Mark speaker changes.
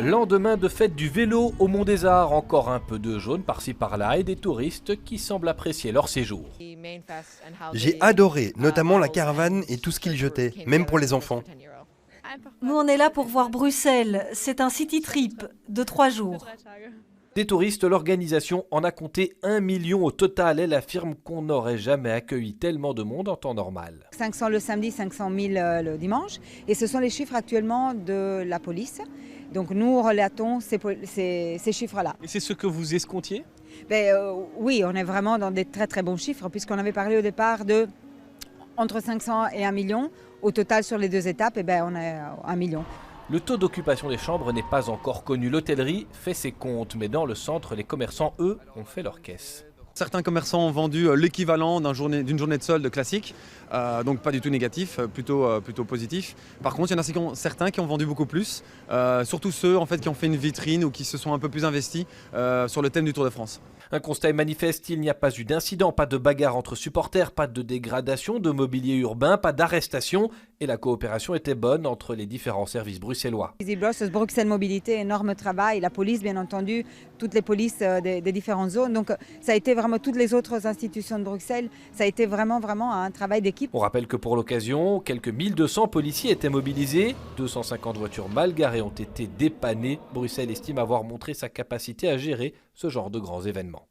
Speaker 1: Lendemain de fête du vélo au Mont des Arts, encore un peu de jaune par-ci par-là et des touristes qui semblent apprécier leur séjour.
Speaker 2: J'ai adoré, notamment la caravane et tout ce qu'ils jetaient, même pour les enfants.
Speaker 3: Nous, on est là pour voir Bruxelles. C'est un city trip de 3 jours.
Speaker 1: Des touristes, l'organisation en a compté 1 million au total. Elle affirme qu'on n'aurait jamais accueilli tellement de monde en temps normal.
Speaker 4: 500 le samedi, 500 000 le dimanche. Et ce sont les chiffres actuellement de la police. Donc nous relatons ces chiffres-là.
Speaker 5: Et c'est ce que vous escomptiez ?
Speaker 4: Oui, on est vraiment dans des très très bons chiffres puisqu'on avait parlé au départ de entre 500 et 1 million. Au total sur les 2 étapes, on est à 1 million.
Speaker 1: Le taux d'occupation des chambres n'est pas encore connu. L'hôtellerie fait ses comptes, mais dans le centre, les commerçants, eux, ont fait leur caisse.
Speaker 6: Certains commerçants ont vendu l'équivalent d'une journée de solde classique, donc pas du tout négatif, plutôt positif. Par contre, il y en a certains qui ont vendu beaucoup plus, surtout ceux en fait, qui ont fait une vitrine ou qui se sont un peu plus investis sur le thème du Tour de France.
Speaker 1: Un constat est manifeste, il n'y a pas eu d'incident, pas de bagarre entre supporters, pas de dégradation de mobilier urbain, pas d'arrestation et la coopération était bonne entre les différents services bruxellois.
Speaker 4: EasyBus, Bruxelles Mobilité, énorme travail, la police bien entendu, toutes les polices des différentes zones. Donc ça a été vraiment toutes les autres institutions de Bruxelles, ça a été vraiment un travail d'équipe.
Speaker 1: On rappelle que pour l'occasion, quelques 1200 policiers étaient mobilisés, 250 voitures mal garées ont été dépannées. Bruxelles estime avoir montré sa capacité à gérer ce genre de grands événements.